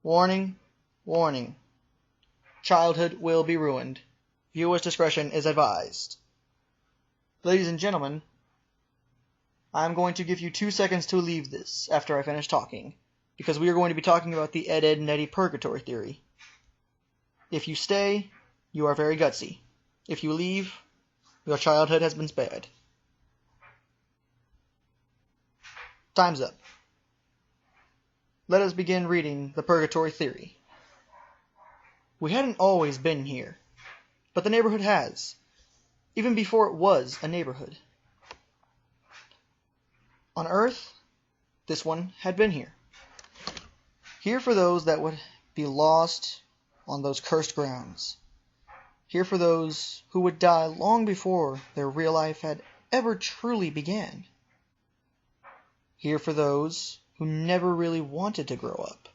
Warning, warning. Childhood will be ruined. Viewers' discretion is advised. Ladies and gentlemen, I'm going to give you 2 seconds to leave this after I finish talking, because we are going to be talking about the Ed, and Eddy Purgatory theory. If you stay, you are very gutsy. If you leave, your childhood has been spared. Time's up. Let us begin reading the Purgatory theory. We hadn't always been here, but the neighborhood has, even before it was a neighborhood. On Earth, this one had been here. Here for those that would be lost on those cursed grounds. Here for those who would die long before their real life had ever truly began. Here for those who never really wanted to grow up.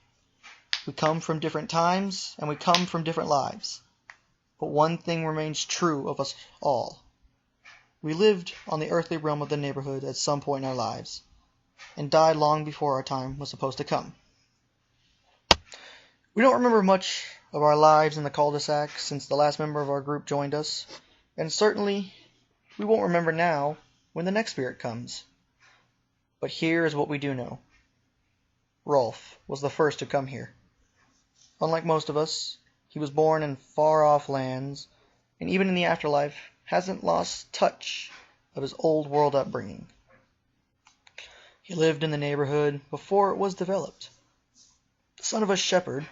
We come from different times, and we come from different lives. But one thing remains true of us all. We lived on the earthly realm of the neighborhood at some point in our lives, and died long before our time was supposed to come. We don't remember much of our lives in the cul-de-sac since the last member of our group joined us, and certainly we won't remember now when the next spirit comes. But here is what we do know. Rolf was the first to come here. Unlike most of us, he was born in far-off lands, and even in the afterlife hasn't lost touch of his old world upbringing. He lived in the neighborhood before it was developed. The son of a shepherd,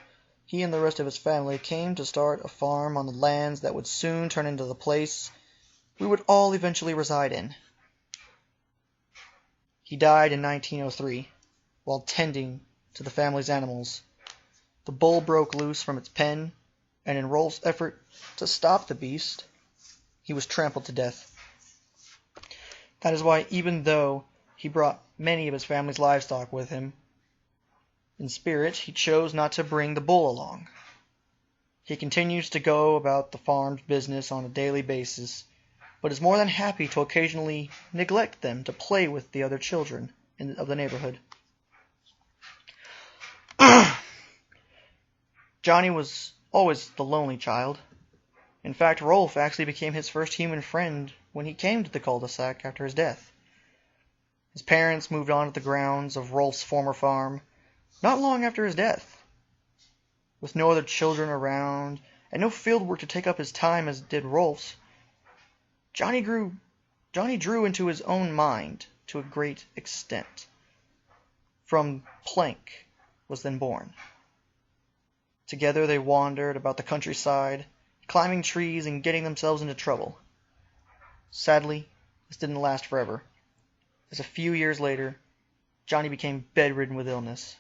he and the rest of his family came to start a farm on the lands that would soon turn into the place we would all eventually reside in. He died in 1903, while tending to the family's animals. The bull broke loose from its pen, and in Rolf's effort to stop the beast, he was trampled to death. That is why, even though he brought many of his family's livestock with him, in spirit he chose not to bring the bull along. He continues to go about the farm's business on a daily basis, but is more than happy to occasionally neglect them to play with the other children of the neighborhood. Johnny was always the lonely child. In fact, Rolf actually became his first human friend when he came to the cul-de-sac after his death. His parents moved on to the grounds of Rolf's former farm not long after his death. With no other children around and no field work to take up his time as did Rolf's, Johnny drew into his own mind to a great extent. From Plank was then born. Together they wandered about the countryside, climbing trees and getting themselves into trouble. Sadly, this didn't last forever, as a few years later, Johnny became bedridden with illness.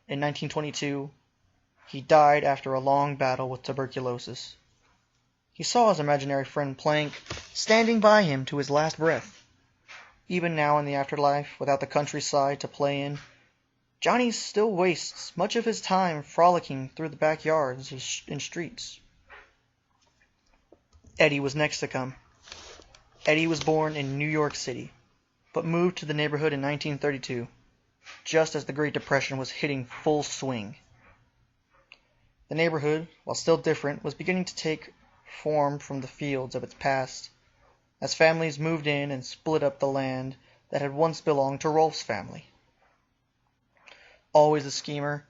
In 1922, he died after a long battle with tuberculosis. He saw his imaginary friend Plank standing by him to his last breath. Even now in the afterlife, without the countryside to play in, Johnny still wastes much of his time frolicking through the backyards and streets. Eddy was next to come. Eddy was born in New York City, but moved to the neighborhood in 1932, just as the Great Depression was hitting full swing. The neighborhood, while still different, was beginning to take form from the fields of its past, as families moved in and split up the land that had once belonged to Rolf's family. Always a schemer,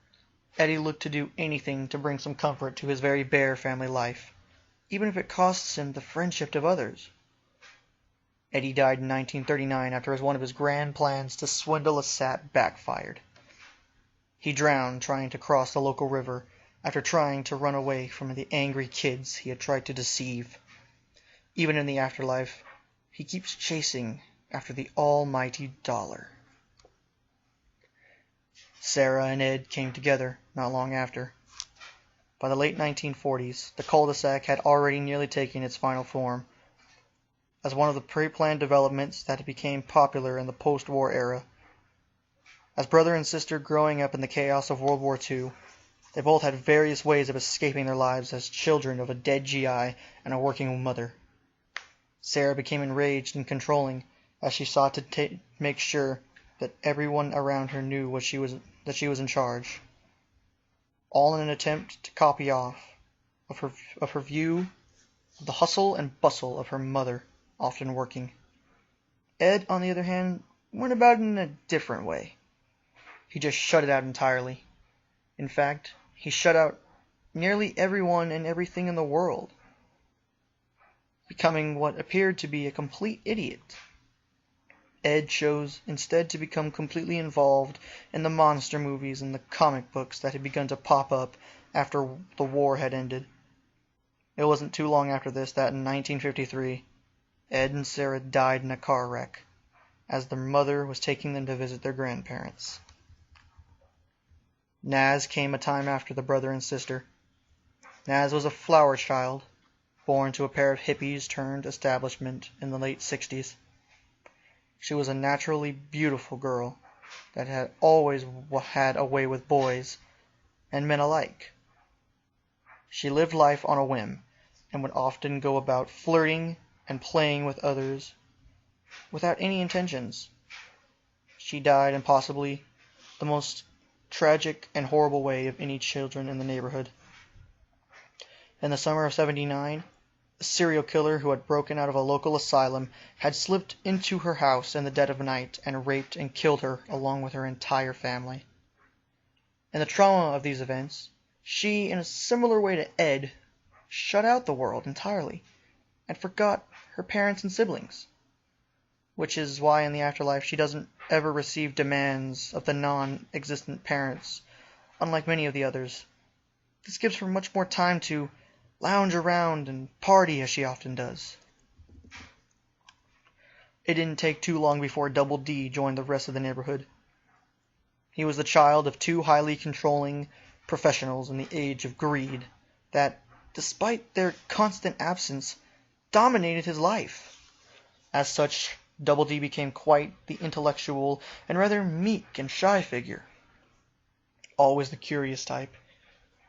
Eddy looked to do anything to bring some comfort to his very bare family life, even if it costs him the friendship of others. Eddy died in 1939 after one of his grand plans to swindle a sap backfired. He drowned trying to cross the local river after trying to run away from the angry kids he had tried to deceive. Even in the afterlife, he keeps chasing after the almighty dollar. Sarah and Ed came together not long after. By the late 1940s, the cul-de-sac had already nearly taken its final form, as one of the pre-planned developments that became popular in the post-war era. As brother and sister growing up in the chaos of World War II, they both had various ways of escaping their lives as children of a dead GI and a working mother. Sarah became enraged and controlling as she sought to make sure that everyone around her knew that she was in charge. all in an attempt to copy off of her view of the hustle and bustle of her mother, often working. Ed, on the other hand, went about it in a different way. He just shut it out entirely. In fact, he shut out nearly everyone and everything in the world, becoming what appeared to be a complete idiot. Ed chose instead to become completely involved in the monster movies and the comic books that had begun to pop up after the war had ended. It wasn't too long after this that in 1953, Ed and Sarah died in a car wreck, as their mother was taking them to visit their grandparents. Naz came a time after the brother and sister. Naz was a flower child, born to a pair of hippies turned establishment in the late 60s. She was a naturally beautiful girl that had always had a way with boys and men alike. She lived life on a whim and would often go about flirting and playing with others without any intentions. She died in possibly the most tragic and horrible way of any children in the neighborhood. In the summer of '79, a serial killer who had broken out of a local asylum had slipped into her house in the dead of night and raped and killed her along with her entire family. In the trauma of these events, she, in a similar way to Ed, shut out the world entirely and forgot her parents and siblings, which is why in the afterlife she doesn't ever receive demands of the non-existent parents, unlike many of the others. This gives her much more time to lounge around and party as she often does. It didn't take too long before Double D joined the rest of the neighborhood. He was the child of two highly controlling professionals in the age of greed that, despite their constant absence, dominated his life. As such, Double D became quite the intellectual and rather meek and shy figure. Always the curious type,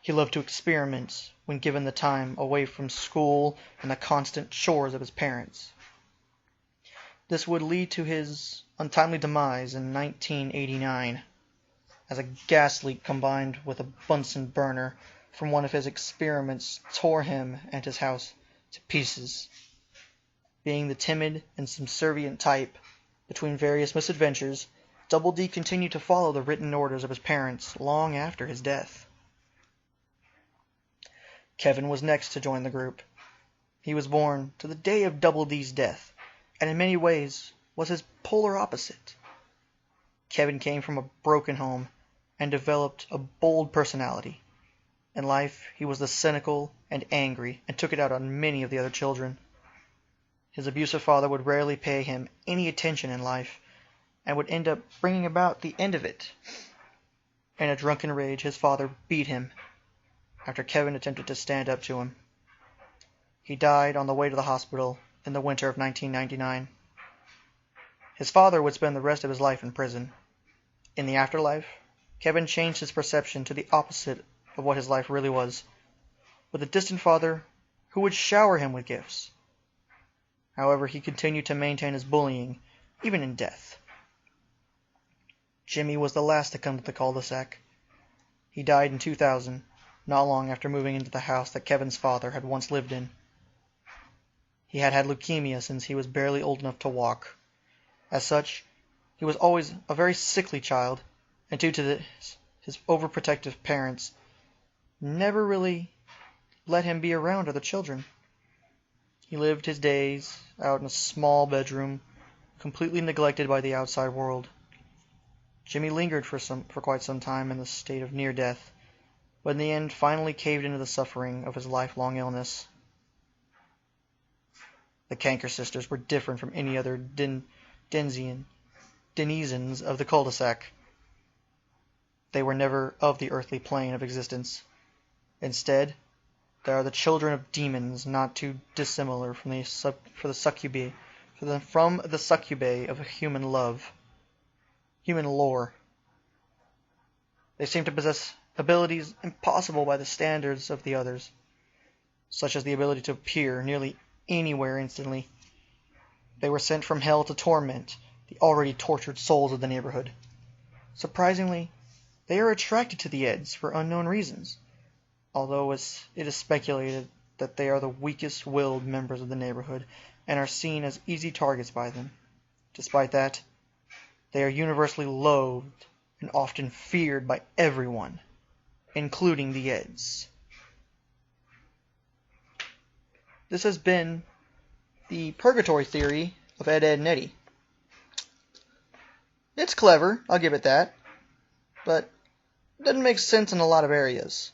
he loved to experiment when given the time away from school and the constant chores of his parents. This would lead to his untimely demise in 1989, as a gas leak combined with a Bunsen burner from one of his experiments tore him and his house to pieces. Being the timid and subservient type, between various misadventures, Double D continued to follow the written orders of his parents long after his death. Kevin was next to join the group. He was born to the day of Double D's death, and in many ways was his polar opposite. Kevin came from a broken home and developed a bold personality. In life, he was the cynical and angry and took it out on many of the other children. His abusive father would rarely pay him any attention in life and would end up bringing about the end of it. In a drunken rage, his father beat him after Kevin attempted to stand up to him. He died on the way to the hospital in the winter of 1999. His father would spend the rest of his life in prison. In the afterlife, Kevin changed his perception to the opposite of what his life really was, with a distant father who would shower him with gifts. However, he continued to maintain his bullying, even in death. Jimmy was the last to come to the cul-de-sac. He died in 2000, not long after moving into the house that Kevin's father had once lived in. He had had leukemia since he was barely old enough to walk. As such, he was always a very sickly child, and due to this, his overprotective parents never really let him be around other children. He lived his days out in a small bedroom, completely neglected by the outside world. Jimmy lingered for quite some time in the state of near death, but in the end finally caved into the suffering of his lifelong illness. The Canker sisters were different from any other denizens of the cul-de-sac. They were never of the earthly plane of existence. Instead, they are the children of demons, not too dissimilar from the succubae of human lore. They seem to possess abilities impossible by the standards of the others, such as the ability to appear nearly anywhere instantly. They were sent from hell to torment the already tortured souls of the neighborhood. Surprisingly, They are attracted to the Eds for unknown reasons, although it is speculated that they are the weakest-willed members of the neighborhood and are seen as easy targets by them. Despite that, they are universally loathed and often feared by everyone, including the Eds. This has been the Purgatory theory of Ed, Edd, and Eddy. It's clever, I'll give it that, but it doesn't make sense in a lot of areas.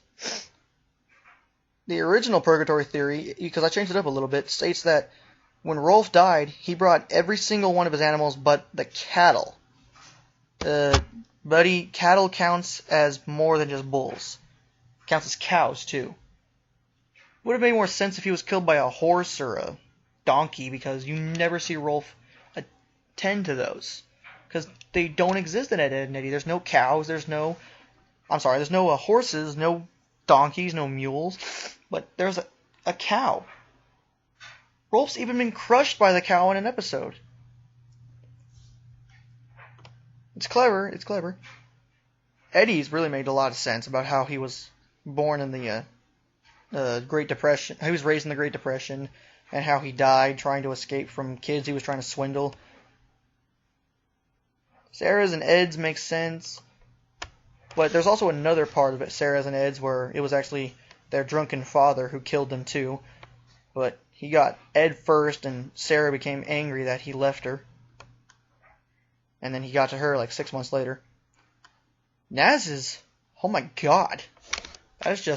The original Purgatory theory, because I changed it up a little bit, states that when Rolf died, he brought every single one of his animals but the cattle. Cattle counts as more than just bulls. Counts as cows, too. Would have made more sense if he was killed by a horse or a donkey, because you never see Rolf attend to those. Because they don't exist in Ed, Edd, and Eddy. There's no cows, there's no horses, no donkeys, no mules, but there's a cow. Rolf's even been crushed by the cow in an episode. It's clever, it's clever. Eddy's really made a lot of sense about how he was born in the Great Depression. He was raised in the Great Depression, and how he died trying to escape from kids he was trying to swindle. Sarah's and Ed's makes sense, but there's also another part of it, Sarah's and Ed's, where it was actually their drunken father who killed them too. But he got Ed first, and Sarah became angry that he left her. And then he got to her like 6 months later. Naz is... oh my god. That's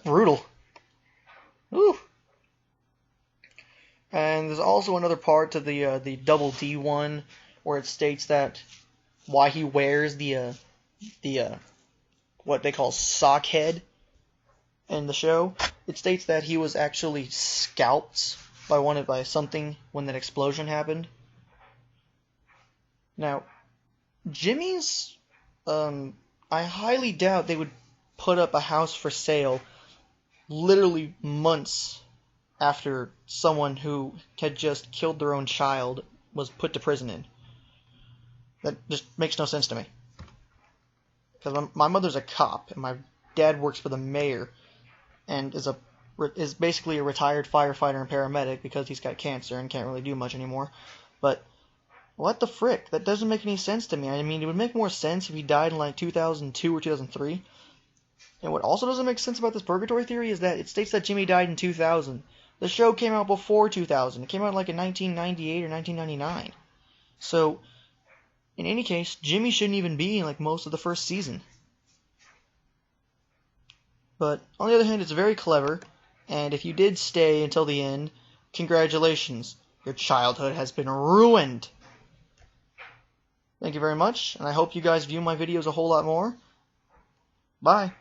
brutal. Ooh. And there's also another part to the double D one where it states that why he wears the what they call sock head in the show. It states that he was actually scalped by something when that explosion happened. Now, Jimmy's, I highly doubt they would put up a house for sale literally months after someone who had just killed their own child was put to prison in. That just makes no sense to me. Because my mother's a cop, and my dad works for the mayor, and is basically a retired firefighter and paramedic because he's got cancer and can't really do much anymore. But what the frick? That doesn't make any sense to me. I mean, it would make more sense if he died in like 2002 or 2003. And what also doesn't make sense about this Purgatory theory is that it states that Jimmy died in 2000. The show came out before 2000. It came out like in 1998 or 1999. So, in any case, Jimmy shouldn't even be in like most of the first season. But, on the other hand, it's very clever. And if you did stay until the end, congratulations. Your childhood has been ruined. Thank you very much, and I hope you guys view my videos a whole lot more. Bye.